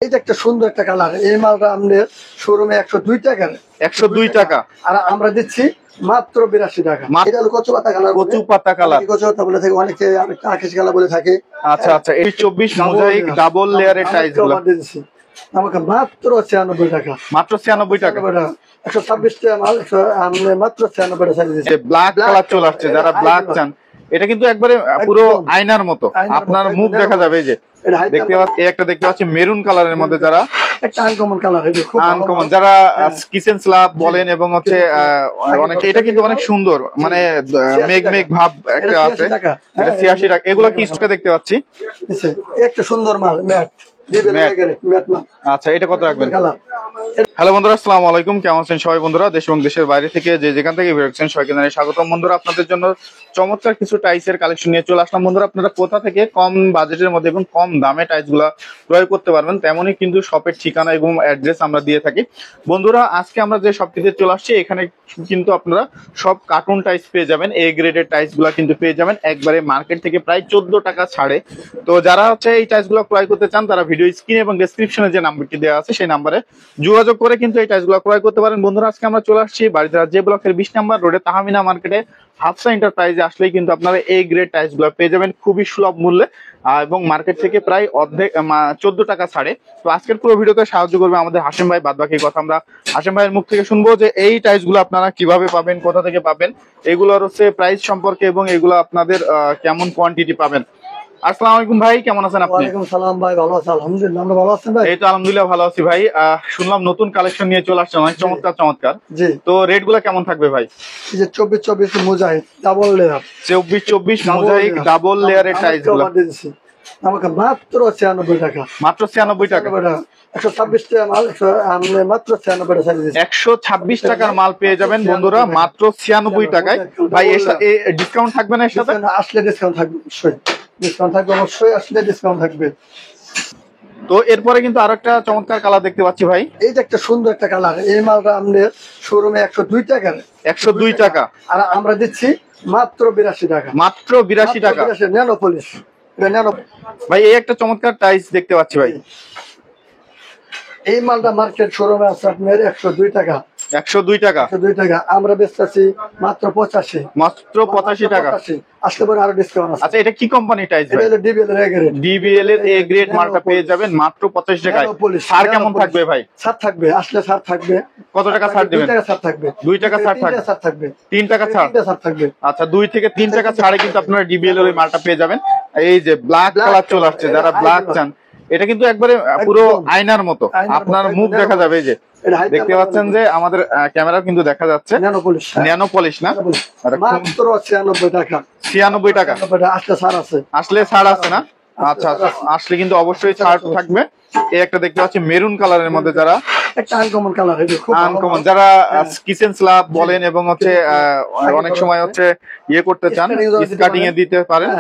এটা একটা সুন্দর একটা কালার। এই মালটা আমাদের শোরুমে 102 টাকা। 102 টাকা। আর আমরা দিচ্ছি মাত্র 82 টাকা। এটা হলো কচু পাতা কালার। কচু পাতা কালার। কচু পাতা বলে থাকে, অনেকে আকাশ কালার বলে থাকে। আচ্ছা আচ্ছা, এই 24 মোজাইক ডাবল লেয়ারের টাইলস গুলো আমাকে মাত্র 96 টাকা। মাত্র 96 টাকা। 126 টাকা মাল, মাত্র 96 টাকা সাইজ দিচ্ছি। ব্ল্যাক কালার চলে আসছে, যারা ব্ল্যাক চান। এটা কিন্তু একবারে পুরো আয়নার মতো, আপনার মুখ দেখা যাবে। এই যে দেখতে পাচ্ছি, একটা দেখতে পাচ্ছি মেরুন কালারের মধ্যে, যারা একটা আনকমন কালার। আনকমন, যারা কিচেন স্ল্যাব বলেন এবং হচ্ছে অনেক, এটা কিন্তু অনেক সুন্দর, মানে মেঘ মেঘ ভাব একটা আছে। এটা 86 টাকা। এগুলো কি স্টকে দেখতে পাচ্ছি? একটা সুন্দর মাল ম্যাট। আচ্ছা, এটা কত রাখবেন? হ্যালো বন্ধুরা, আসসালামু আলাইকুম। কেমন আছেন সবাই বন্ধুরা? দেশ এবং দেশের বাইরে থেকে যে যেখান থেকে বেরোচ্ছেন সবাইকে জানাই স্বাগতম। বন্ধুরা, আপনাদের জন্য চমৎকার কিছু টাইলসের কালেকশন নিয়ে চলে আসলাম। বন্ধুরা, আপনারা কোথা থেকে কম বাজেটের মধ্যে এবং কম দামে টাইলস গুলা ক্রয় করতে পারবেন, তেমনই কিন্তু শপের ঠিকানা এবং অ্যাড্রেস আমরা দিয়ে থাকি। বন্ধুরা, আজকে আমরা যে শপটিতে চলে আসছি, এখানে কিন্তু আপনারা সব কার্টুন টাইলস পেয়ে যাবেন। এ গ্রেডের টাইলস গুলা কিন্তু পেয়ে যাবেন একবারে মার্কেট থেকে প্রায় 14 টাকা ছাড়ে। তো যারা হচ্ছে এই টাইলস গুলো ক্রয় করতে চান, তারা ভিডিও স্ক্রিন এবং ডেসক্রিপশনে যে নাম্বারটি দেওয়া আছে সেই নাম্বারে যোগাযোগ করে কিন্তু এই টাইলস গুলো ক্রয় করতে পারেন। বন্ধুরা, আজকে আমরা চলে আসছি বাড়িধারা যে ব্লকের 20 নম্বর রোডে তাহমিনা মার্কেটে হাফসা এন্টারপ্রাইজে আসলেই কিন্তু আপনারা এই গ্রেড টাইলস গুলো পেয়ে যাবেন খুবই সুলভ মূল্যে, এবং মার্কেট থেকে প্রায় অর্ধেক 14 টাকা ছাড়ে। তো আজকের পুরো ভিডিওতে সাহায্য করবে আমাদের হাসিম ভাই। বাদ বাকি কথা আমরা হাসিম ভাইয়ের মুখ থেকে শুনবো, যে এই টাইলস গুলো আপনারা কিভাবে পাবেন, কোথা থেকে পাবেন, এগুলোর হচ্ছে প্রাইস সম্পর্কে এবং এগুলো আপনাদের কেমন কোয়ান্টিটি পাবেন। আসসালামু আলাইকুম ভাই, কেমন আছেন আপনি? ওয়ালাইকুম সালাম ভাই, ভালো আছি আলহামদুলিল্লাহ। আমরা ভালো আছেন ভাই? এই তো আলহামদুলিল্লাহ ভালো আছি ভাই। শুনলাম নতুন কালেকশন নিয়ে চলে আসছেন, অনেক চমৎকার চমৎকার। জি। তো রেট গুলা কেমন থাকবে ভাই? এই যে 24 mosaic double layer. 24 mosaic double লেয়ারের টাইলস গুলো আমাকে মাত্র 96 টাকা। মাত্র 96 টাকা। 126 টাকা মাল, মাত্র 96 টাকা সাইজ দিচ্ছি। 126 টাকার মাল পেয়ে যাবেন বন্ধুরা মাত্র 96 টাকায়। ভাই ডিসকাউন্ট থাকবে না এর সাথে? আসলে ডিসকাউন্ট থাকবে, অবশ্যই ডিসকাউন্ট থাকবে, অবশ্যই আসলে ডিসকাউন্ট থাকবে। তো এরপরে কিন্তু আরো একটা চমৎকার কালার দেখতে পাচ্ছি ভাই। এইটা একটা সুন্দর একটা কালার। এই মালটা আমাদের শোরুমে 102 টাকা। 102 টাকা। আর আমরা দিচ্ছি মাত্র 82 টাকা। মাত্র 82 টাকা। Nano polish. ভাই এই একটা চমৎকার টাইলস দেখতে পাচ্ছি ভাই। এই মালটা মার্কেট শোরুমে আছে আপনার 102 টাকা। 102 টাকা। 102 টাকা। আমরা বেচতেছি মাত্র 85। মাত্র 85 টাকা। আসলে পরে আরো ডিসকাউন্ট আছে। আচ্ছা, এটা কি কোম্পানি টাইলস ভাই? এটা ডিবিএল এর এ গ্রেড। ডিবিএল এর এ গ্রেড মালটা পেয়ে যাবেন মাত্র 85 টাকায়। ছাড় কেমন থাকবে ভাই? ছাড় থাকবে, আসলে ছাড় থাকবে। কত টাকা ছাড় দিবেন? 2 টাকা ছাড় থাকবে। 2 টাকা ছাড় থাকবে। 3 টাকা ছাড় থাকবে। আচ্ছা, 2 থেকে 3 টাকা ছাড়ে কিন্তু আপনারা ডিবিএল এর ওই মালটা পেয়ে যাবেন। এই যে ব্ল্যাক কালার চলে আসছে, যারা ব্ল্যাক চান, এটা কিন্তু একবারে পুরো আয়নার মতো, আপনার মুখ দেখা যাবে। এই যে দেখতে পাচ্ছেন যে আমাদের ক্যামেরা কিন্তু দেখা যাচ্ছে ন্যানো পলিশ না, মাত্র 96 টাকা। 96 টাকা। আসলে ছাড় আছে, আসলে ছাড় আছে না? আচ্ছা, আসলে কিন্তু অবশ্যই ছাড় থাকবে। এই একটা দেখতে পাচ্ছি মেরুন কালারের মধ্যে, যারা একটা আনকমন কালার। আনকমন, যারা কিচেন স্ল্যাব বলেন এবং হচ্ছে অনেক সময় হচ্ছে ইয়ে করতে চান, কাটিং এ দিতে পারেন।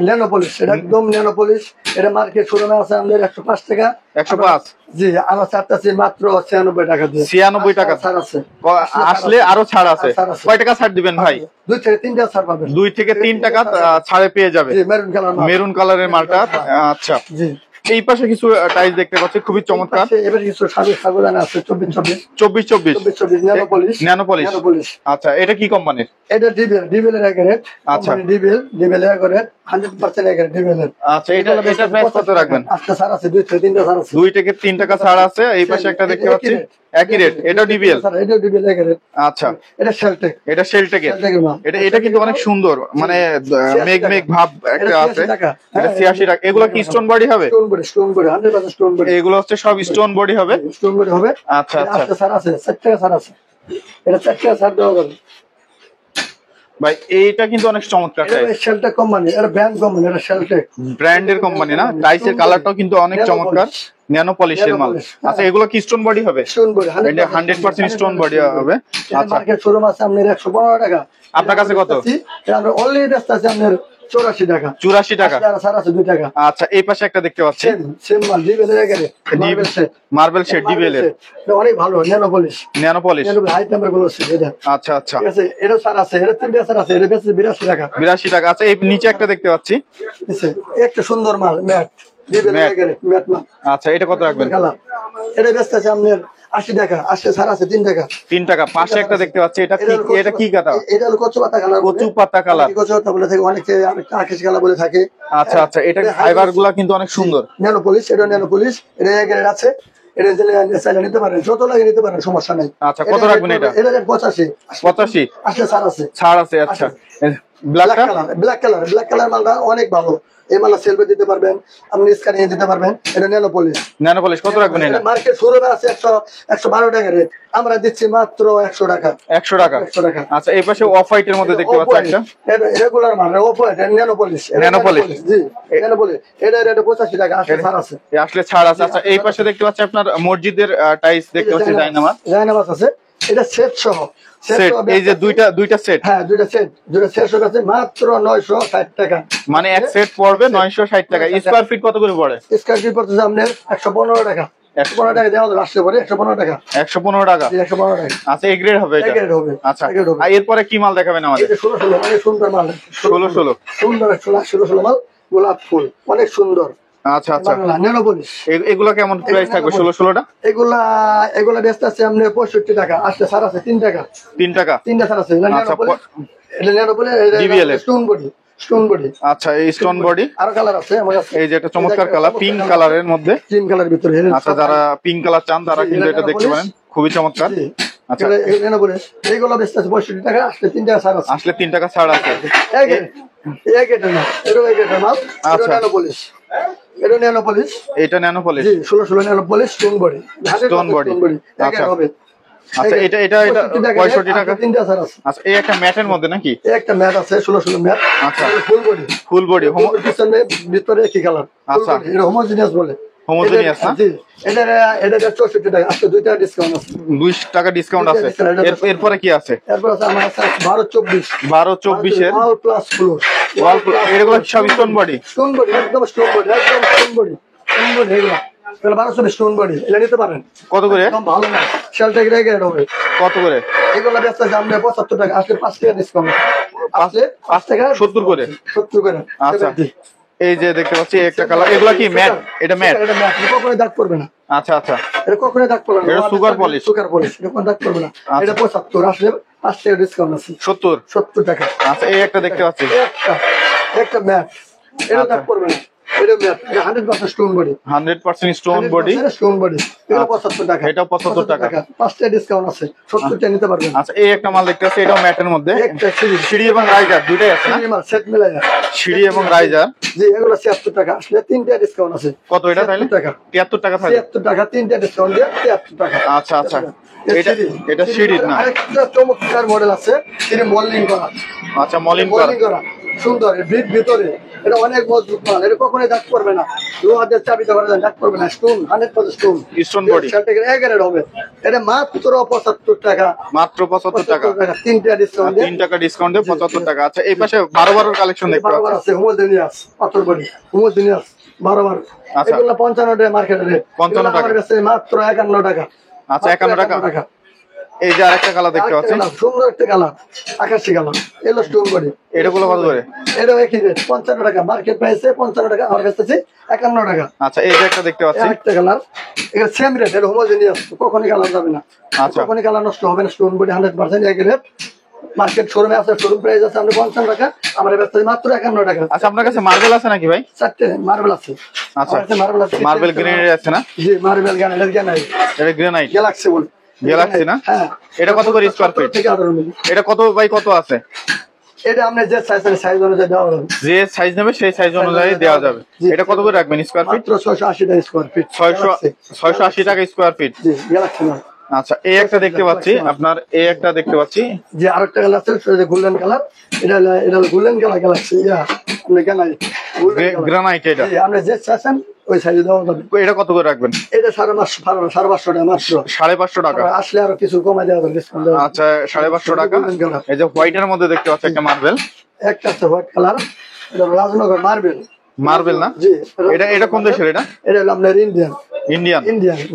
ন্যানো পলিশ, এটা একদম ন্যানো পলিশ। এটা মার্কেট শোরুমে আছে আমাদের 105 টাকা। 105। জি, আমার ছাড়টা আছে মাত্র 96 টাকা দিয়ে। 96 টাকা ছাড় আছে। আসলে আরো ছাড় আছে। কয় টাকা ছাড় দিবেন ভাই? 2 থেকে 3 টাকা ছাড় পাবেন। 2 থেকে 3 টাকা ছাড়ে পেয়ে যাবে মেরুন কালার, মেরুন কালারের মালটা। আচ্ছা, জি। এই পাশে কিছু টাইলস দেখতে পাচ্ছি খুবই চমৎকার। এবার কিছু সাগুদানা আছে 24 ন্যানো পলিশ। আচ্ছা, এটা কি কোম্পানির? এটা ডিবিএল এর গ্রেড। আচ্ছা, ডিবিএল এর গ্রেড 100% এর ডিবিএল এর। আচ্ছা, এটা প্রাইস কত রাখবেন? আজকে ছাড় আছে 2 থেকে 3 টাকা ছাড় আছে। 2 থেকে 3 টাকা ছাড় আছে। এই পাশে একটা দেখতে পাচ্ছি একই রেট, এটা ডিবিএল। এটা ডিবিএল এর গ্রেড। আচ্ছা, এটা শেলটেক। এটা কিন্তু অনেক সুন্দর, মানে মেঘ মেঘ ভাব একটা আছে। এটা 86 টাকা। এগুলো কি স্টোন বডি হবে? Stone body 100% stone body. এগুলো হচ্ছে সব স্টোন বডি হবে। স্টোন বডি হবে। আচ্ছা আচ্ছা, ছাড় আছে 4 টাকা ছাড় আছে। এটা 4 টাকা ছাড় দেওয়া যাবে ভাই। এইটা কিন্তু অনেক চমৎকার টাইপ। এটা শেলটেক কোম্পানি, এটা ব্র্যান্ড কোম্পানি, এটা শেলটেক ব্র্যান্ডের কোম্পানি না? টাইসের কালারটাও কিন্তু অনেক চমৎকার, ন্যানো পলিশের মাল। আচ্ছা, এগুলো কি স্টোন বডি হবে? স্টোন বডি 100% স্টোন বডি হবে। আচ্ছা, মার্কেট শোরুম আছে আপনার 115 টাকা। আপনার কাছে কত? আমরা অলরেডি বেচতে আছি আপনার 84 টাকা। 84 টাকা। ছাড় আছে 2 টাকা। আচ্ছা, এই পাশে একটা দেখতে পাচ্ছি সেম মাল ডিবিএল এর গ্রেড, মার্বেল শেড ডিবিএল এর। অনেক ভালো ন্যানো পলিশ। হাই টেম্পার গুলো আছে এটা। আচ্ছা আচ্ছা, ঠিক আছে। এটা ছাড় আছে, এটা 3 টাকা ছাড় আছে। এটা বেচছে 82 টাকা। 82 টাকা। আচ্ছা, এই নিচে একটা দেখতে পাচ্ছি একটা সুন্দর মাল ম্যাট। ম্যাট মাল। আচ্ছা এটা কত রাখবেন? কালার এটা বেচতে আছে আপনার 80 টাকা, 80 ছাড় আছে 3 টাকা। 3 টাকা। পাশে একটা দেখতে পাচ্ছি, এটা কি কাটা? এটা হলো কচু পাতা কালার। কচু পাতা কালার, কচু পাতা বলে থাকে, অনেকে আরেকটা আকাশ কালার বলে থাকে। আচ্ছা আচ্ছা, এটা ফাইবার গুলা কিন্তু অনেক সুন্দর। ন্যানো পলিশ, এটা ন্যানো পলিশ, এটা এগ্রেড আছে। এটা চাইলে নিতে পারেন, যত লাগে নিতে পারেন, সমস্যা নাই। আচ্ছা কত রাখবেন এটা? এটা 85 85 আসলে ছাড় আছে। ছাড় আছে। আচ্ছা ব্ল্যাক কালার মালটা অনেক ভালো। এই মালটা সেলফে দিতে পারবেন, আপনি স্ক্যানিং দিতে পারবেন। এটা ন্যানো পলিশ। ন্যানো পলিশ কত রাখবেন এটা? মার্কেট শোরুমে আছে 112 টাকা রেট, আমরা দিচ্ছি মাত্র 100 টাকা। 100 টাকা। আচ্ছা এই পাশে অফ হোয়াইট এর মধ্যে দেখতে পাচ্ছি একটা, এটা রেগুলার মাল, off white, nano polish. Nano polish, G nano polish. এটা রেট 85 টাকা, আসলে ছাড় আছে। আসলে ছাড় আছে। আচ্ছা এই পাশে দেখতে পাচ্ছি আপনার মসজিদের টাইলস দেখতে পাচ্ছি, জায়নামাজ আছে। এটা সেট সহ সেট, এই যে দুইটা সেট। হ্যাঁ দুইটা সেট আছে মাত্র 960 টাকা। মানে এক সেট পড়বে 960 টাকা। স্কয়ার ফিট কত করে পড়ে? স্কয়ার ফিট পড়তেছে আপনার 115 টাকা। 115 টাকা দেওয়া আসলে পরে 115 টাকা। 115 টাকা। 115 টাকা। আচ্ছা এই গ্রেড হবে এটা? এই গ্রেড হবে। আচ্ছা আর এরপরে কি মাল দেখাবেন আমাদের? এটা 16 অনেক সুন্দর মাল। 16 সুন্দর 16 মাল, গোলাপ ফুল অনেক সুন্দর। আচ্ছা আচ্ছা, ন্যানো পলিশ। এগুলা কেমন প্রাইস থাকবে? 16টা এগুলা বেচতে আছে আপনার 65 টাকা, আসলে ছাড় আছে 3 টাকা। 3 টাকা, 3টা ছাড় আছে। আচ্ছা এটা nano polish, DBL stone body. আচ্ছা এই স্টোন বডি। আরো কালার আছে আমার কাছে। এই যে একটা চমৎকার কালার, পিঙ্ক কালারের মধ্যে, ক্রিম কালার ভিতরে। আচ্ছা যারা পিঙ্ক কালার চান তারা কিন্তু এটা দেখতে পারেন, খুবই চমৎকার। আচ্ছা ন্যানো পলিশ এইগুলো বেচতে আছে 65 টাকা, আসলে 3 টাকা ছাড় আছে। আসলে 3 টাকা ছাড় আছে। এটা ন্যানো পলিশ। এটা ন্যানো পলিশ। জি 16 nano polish, stone body. Stone body. আচ্ছা হবে। আচ্ছা এটা 65 টাকা। 3টা ছাড় আছে। আচ্ছা এই একটা ম্যাটের মধ্যে নাকি? একটা ম্যাট আছে 16 ম্যাট। আচ্ছা ফুল বডি পিছনে ভিতরে একই কালার। আচ্ছা এটা হোমোজেনিয়াস বলে। হোমোজেনিয়াস না? জি এটা 64 টাকা, আজকে 2 টাকা ডিসকাউন্ট আছে। 2 টাকা ডিসকাউন্ট আছে। এরপরে কি আছে? এরপর আছে আমার আছে 12-24 এর ওয়াল প্লাস ফ্লোর। এগুলো সব স্টোন বডি। স্টোন বডি, একদম স্টোন বডি, একদম স্টোন বডি। স্টোন বডি এগুলো 1200 স্টোন বডি। এটা নিতে পারেন। কত করে? একদম ভালো না, শেলটা গ্রেড হবে। কত করে? এগুলো বেচতে আছে আমরা 75 টাকা, আসলে 5 টাকা ডিসকাউন্ট আছে। 5 টাকা 70 করে। 70 করে। আচ্ছা এই যে দেখতে পাচ্ছি একটা কালার, এগুলা কি ম্যাট? এটা ম্যাট। এটা ম্যাট, কখনোই দাগ পড়বে না। আচ্ছা আচ্ছা এটা কখনোই দাগ পড়বে না। এটা সুগার পলিশ। সুগার পলিশ, এটা কোনো দাগ পড়বে না। এটা 75, আসলে 5 টাকা ডিসকাউন্ট আছে। 70 টাকা। আচ্ছা এই একটা দেখতে পাচ্ছি, একটা ম্যাট, এটা দাগ পড়বে না। এটা ম্যাট, এটা 100% stone body. 100% stone body, stone body. এটা 75 টাকা। এটা 75 টাকা। 5 টাকা ডিসকাউন্ট আছে, 70 টাকা নিতে পারবেন। আচ্ছা এই একটা মাল দেখতে পাচ্ছি, এটাও ম্যাটের মধ্যে। একটা সিঁড়ি এবং রাইজার দুইটাই আছে না? সেট মিলায়া সিঁড়ি এবং রাইজার। জি এগুলো 76 টাকা, আসলে 3 টাকা ডিসকাউন্ট আছে। কত এটা তাইলে? 73 টাকা থাকে। 73 টাকা, 3 টাকা ডিসকাউন্ট দিয়ে 73 টাকা। আচ্ছা আচ্ছা এটা সিঁড়ি না? আরেকটা চমৎকার মডেল আছে, সিঁড়ি মল্লিং করা। আচ্ছা মলিন করা সুন্দর, ভিত ভিতরে। এটা অনেক মজবুত মাল, এটা কখনোই দাগ পড়বে না। লোহা দিয়ে চাবিতে ভরা দাগ পড়বে না। Stone 100% stone, stone body. এগারের হবে। এটা মাত্র 75 টাকা। মাত্র 75 টাকা। 3 টাকা ডিসকাউন্ট, 3 টাকা ডিসকাউন্টে 75 টাকা। আচ্ছা এই পাশে 12 কালেকশন দেখতে পাচ্ছি। 12 আছে, হোমোজেনিয়াস পাথর বডি, হোমোজেনিয়াস 12। আচ্ছা এগুলো 55 টাকা মার্কেটে রেট। 55 টাকা। আমার কাছে মাত্র 51 টাকা। আচ্ছা 51 টাকা। এই যে আরেকটা কালার দেখতে পাচ্ছি, সুন্দর একটা কালার, আকাশি কালার। এলো স্টোন বডি। এটা গুলো কত করে? এটা একই রেট, 55 টাকা। মার্কেট প্রাইসে 55 টাকা, আমার কাছে 51 টাকা। আচ্ছা এই যে একটা দেখতে পাচ্ছি, একটা কালার, এটা সেম রেট। এটা হোমোজেনিয়াস, কখনই কালার যাবে না। আচ্ছা কখনই কালার নষ্ট হবে না। স্টোন বডি 100% একই রেট। মার্কেট শোরুমে আছে, শোরুম প্রাইস আছে আমরা 55 টাকা, আমার কাছে মাত্র 51 টাকা। আচ্ছা আপনার কাছে মার্বেল আছে নাকি ভাই? 4টে মার্বেল আছে। আচ্ছা মার্বেল আছে, মার্বেল গ্রেনাইট আছে না? জি মার্বেল গ্রানাইট। এটা গ্রেনাইট গ্যালাক্সি বল, গ্যালাক্সি না? হ্যাঁ। এটা কত করে স্কয়ার ফিট? এটা কত বাই কত আছে? এটা আপনি যে সাইজ অনুযায়ী দেওয়া হবে। যে সাইজ নেবে সেই সাইজ অনুযায়ী দেওয়া যাবে। এটা কত করে রাখবেন স্কয়ার ফিট? মাত্র 680 টাকা স্কয়ার ফিট। 680 টাকা স্কয়ার ফিট। জি গ্যালাক্সি না। আচ্ছা এই একটা দেখতে পাচ্ছি, আপনার এই একটা দেখতে পাচ্ছি, যে আরেকটা কালার আছে, সেটা গোল্ডেন কালার। এটা গোল্ডেন কালার গ্যালাক্সি। আপনি গ্রানাইট। এটা আপনি যে চাচ্ছেন ওই সাইজে দেওয়া যাবে। এটা কত করে রাখবেন? এটা 550 টাকা মাত্র। 550 টাকা। আসলে আরো কিছু কমাই দেওয়া যাবে, ডিসকাউন্ট দেওয়া। আচ্ছা 550 টাকা। এই যে হোয়াইটের মধ্যে দেখতে পাচ্ছি একটা মার্বেল। একটা আছে হোয়াইট কালার, এটা রাজনগর মার্বেল। মার্বেল না? জি এটা কোন দেশের? এটা হলো আপনার ইন্ডিয়ান।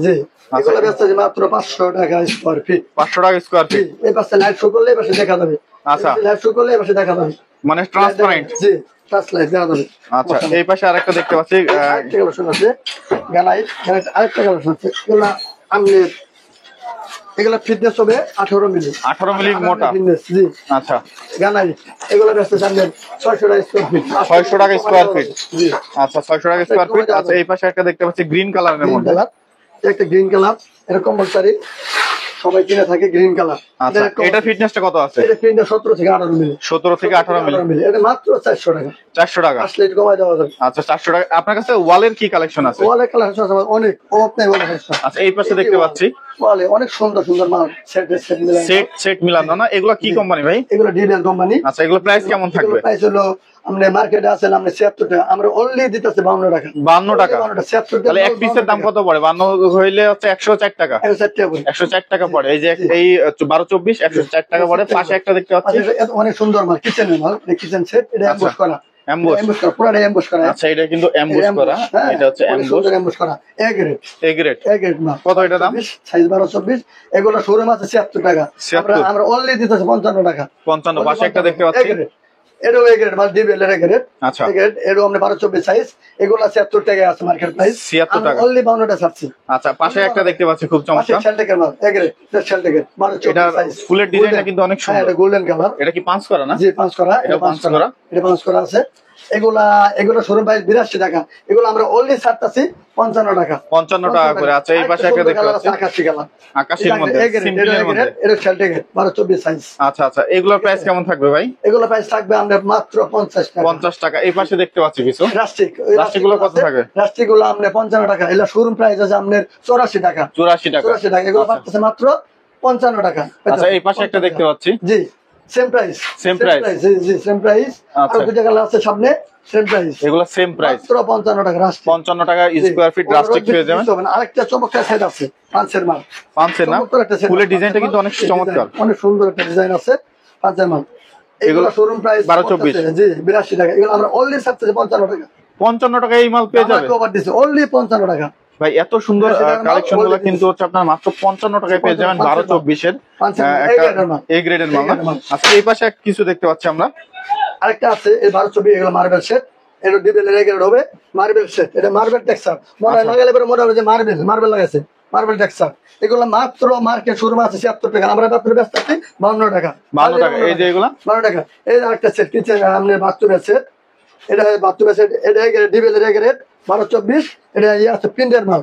জি এগুলো ব্যস্ত আছে মাত্র 500 টাকা স্কয়ার ফিট। 500 টাকা স্কয়ার ফিট। এই পাশে লাইট শো করলে এই পাশে দেখা যাবে। আচ্ছা লাইট শো করলে এই পাশে দেখা যাবে, মানে ট্রান্সপারেন্ট। জি টাচ লাইট দেওয়া যাবে। আচ্ছা, এই পাশে আরেকটা দেখতে পাচ্ছি আরেকটা কালেকশন আছে গ্রানাইট, আরেকটা কালেকশন আছে এগুলা আপনার, এগুলা ফিটনেস হবে 18 মিলি। 18 মিলি মোটা। ফিটনেস, জি। আচ্ছা, গ্রানাইট এগুলা ব্যস্ত আপনার 600 টাকা স্কয়ার ফিট। 600 টাকা স্কয়ার ফিট। জি। আচ্ছা, 600 টাকা স্কয়ার ফিট। আচ্ছা, এই পাশে একটা দেখতে পাচ্ছি গ্রিন কালারের গ্রিন মধ্যে। কালার, একটা গ্রিন কালার, এরকম কম্পালসারি সবাই কিনে থাকে গ্রিন কালার। আচ্ছা, এটা ফিটনেসটা কত আছে? এটা ফিটনেস 17 থেকে 18 মিলি। 17 থেকে 18 মিলি। এটা মাত্র 400 টাকা। 400 টাকা। আসলে এটা কমায় দেওয়া যাবে। আচ্ছা, 400 টাকা। আপনার কাছে ওয়ালের কি কালেকশন আছে? ওয়ালের কালেকশন আছে অনেক, অভাব নাই ওয়ালের কালেকশন। আচ্ছা, এই পাশে দেখতে পাচ্ছি ওয়ালে অনেক সুন্দর সুন্দর মাল, সেট মিলানো। সেট মিলানো না? এগুলো কি কোম্পানি ভাই? এগুলো ডিবিএল কোম্পানি। আচ্ছা, এগুলো প্রাইস কেমন থাকবে? প্রাইস হলো আমাদের মার্কেটে আছে আমরা 76 টাকা, আমরা অনলি দিতেছি 52 টাকা। 52 টাকা। 76 টাকা। তাহলে এক পিসের দাম কত পড়ে? 52 হইলে হচ্ছে 104 টাকা। 104 টাকা পড়ে। 104 টাকা পড়ে। এই যে এই 12-24 104 টাকা পড়ে। পাশে একটা দেখতে পাচ্ছি। এটা অনেক সুন্দর মাল, কিচেনের মাল, কিচেন সেট। এটা এমবস করা। এমবস। এমবস করা, পুরোটা এমবস করা। আচ্ছা, এটা কিন্তু এমবস করা। এটা হচ্ছে এমবস। এমবস করা। A grade. A grade. A grade মাল। কত এটা দাম? সাইজ 12-24। এগুলো শোরুম আছে 76 টাকা। 76 আমরা অনলি দিতেছি 55 টাকা। 55। পাশে একটা দেখতে পাচ্ছি। এটাও এ গ্রেড মাল, ডিবিএল এর গ্রেড। আচ্ছা, এ গ্রেড, এটাও আমরা 12-24 সাইজ। এগুলো 76 টাকা আছে মার্কেট প্রাইস। 76 টাকা। অনলি 52 টাকা ছাড়ছি। আচ্ছা, পাশে একটা দেখতে পাচ্ছি খুব চমৎকার। শেলটেকের মাল, এ গ্রেড, শেলটেকের 12-24 এটা সাইজ। ফুলের ডিজাইনটা কিন্তু অনেক হ্যাঁ, সুন্দর। এটা গোল্ডেন কালার। এটা কি পাঁচ করা না? জি, 5 করা। এটা 5 করা। এটা 5 করা আছে। এগুলা শোরুম প্রাইস 82 টাকা। এগুলো আমরা অনলি ছাড়তাছি 55 টাকা। 55 টাকা করে। আচ্ছা, এই পাশে একটা দেখতে পাচ্ছি আকাশি কালার। আকাশের মধ্যে, সিম্পলের মধ্যে। এটা শেলটেকের 12-24 সাইজ। আচ্ছা আচ্ছা, এগুলোর প্রাইস কেমন থাকবে ভাই? এগুলো প্রাইস থাকবে আমরা মাত্র 50 টাকা। 50 টাকা। এই পাশে দেখতে পাচ্ছি কিছু রাস্টিক। রাস্টিক গুলো কত থাকে? রাস্টিক গুলো আমরা 55 টাকা। এগুলো শোরুম প্রাইস আছে আপনার 84 টাকা। 84 টাকা। 84 টাকা। এগুলো পাচ্ছেন মাত্র 55 টাকা। আচ্ছা, এই পাশে একটা দেখতে পাচ্ছি। জি, সেম প্রাইস। Same price? জি, সেম প্রাইস। আচ্ছা। আর দুটো কালার আছে সামনে, সেম প্রাইস। এগুলো সেম প্রাইস। মাত্র 55 টাকা রাস্টিক। 55 টাকা স্কয়ার ফিট রাস্টিক পেয়ে যাবেন। আরেকটা চমৎকার সেট আছে, পাঁচের মাল। পাঁচের না? চমৎকার একটা set ফুলের আছে। ডিজাইনটা কিন্তু অনেক চমৎকার। অনেক সুন্দর একটা ডিজাইন আছে, পাঁচের মাল। এগুলো এগুলো শোরুম প্রাইস 12-24 জি 82 টাকা। এগুলো আমরা অনলি ছাড়তেছি 55 টাকা। 55 টাকা এই মাল পেয়ে যাবে কভার দিছে অনলি 55 টাকা। ভাই। এত সুন্দর 82 টাকার মাল কালেকশন গুলো বলে কিন্তু হচ্ছে আপনার মাত্র 55 টাকায় পেয়ে যাবেন। 12-24 এর পাঁচের মাল, একটা A grade এর মাল। এ গ্রেডের মাল না? A grade এর মাল। আচ্ছা, এই পাশে কিছু দেখতে পাচ্ছি আমরা। আরেকটা আছে এই 12-24, এগুলো মার্বেল সেট। এটা ডিবেল এর হবে মার্বেল সেট। এটা মার্বেল টেক্সচার মনে হয়, লাগালে পরে মনে হবে যে মার্বেল লাগাইছে, মার্বেল টেক্সচার। এগুলো মাত্র মার্কেট শোরুম আছে 76 টাকা, আমরা মাত্র ব্যস্ত আছি 52 টাকা। 52 টাকা। এই যে এগুলা 52 টাকা। এই আরেকটা সেট, কিচেন আপনার বাথরুমের সেট। এটা বাথরুমের সেট। এটা ডিবেল এর রেট 12-24। এটা আছে প্রিন্টের মাল।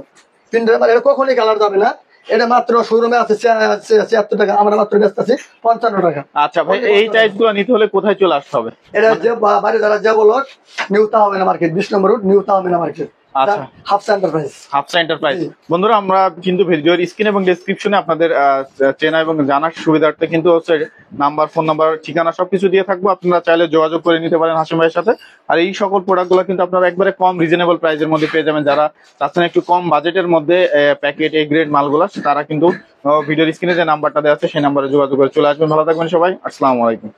প্রিন্টের মাল, এটা কখনই কালার যাবে না। এটা মাত্র শোরুমে আছে 76 টাকা, আমরা মাত্র ব্যস্ত আছি 55 টাকা। আচ্ছা ভাই, এই টাইপ গুলো নিতে হলে কোথায় চলে আসতে হবে? এটা যে বাড়ি দ্বারা যে বলো নিউ তাহমিনা মার্কেট, 20 নম্বর রোড, নিউ তাহমিনা মার্কেট, আচ্ছা। হাফসা এন্টারপ্রাইজ। হাফসা এন্টারপ্রাইজ। বন্ধুরা, আমরা কিন্তু ভিডিওর স্ক্রিন এবং ডেসক্রিপশনে আপনাদের চেনা এবং জানার সুবিধার্থে কিন্তু হচ্ছে নাম্বার, ফোন নাম্বার, ঠিকানা সবকিছু দিয়ে থাকবো। আপনারা চাইলে যোগাযোগ করে নিতে পারেন হাসিম ভাইয়ের সাথে। আর এই সকল প্রোডাক্টগুলো কিন্তু আপনারা একবারে কম রিজনেবল প্রাইসের মধ্যে পেয়ে যাবেন। যারা চাচ্ছেন একটু কম বাজেটের মধ্যে প্যাকেট এ গ্রেড মালগুলো, তারা কিন্তু ভিডিওর স্ক্রিনে যে নাম্বারটা দেওয়া আছে সেই নাম্বারে যোগাযোগ করে চলে আসবেন। ভালো থাকবেন সবাই। আসসালামু আলাইকুম।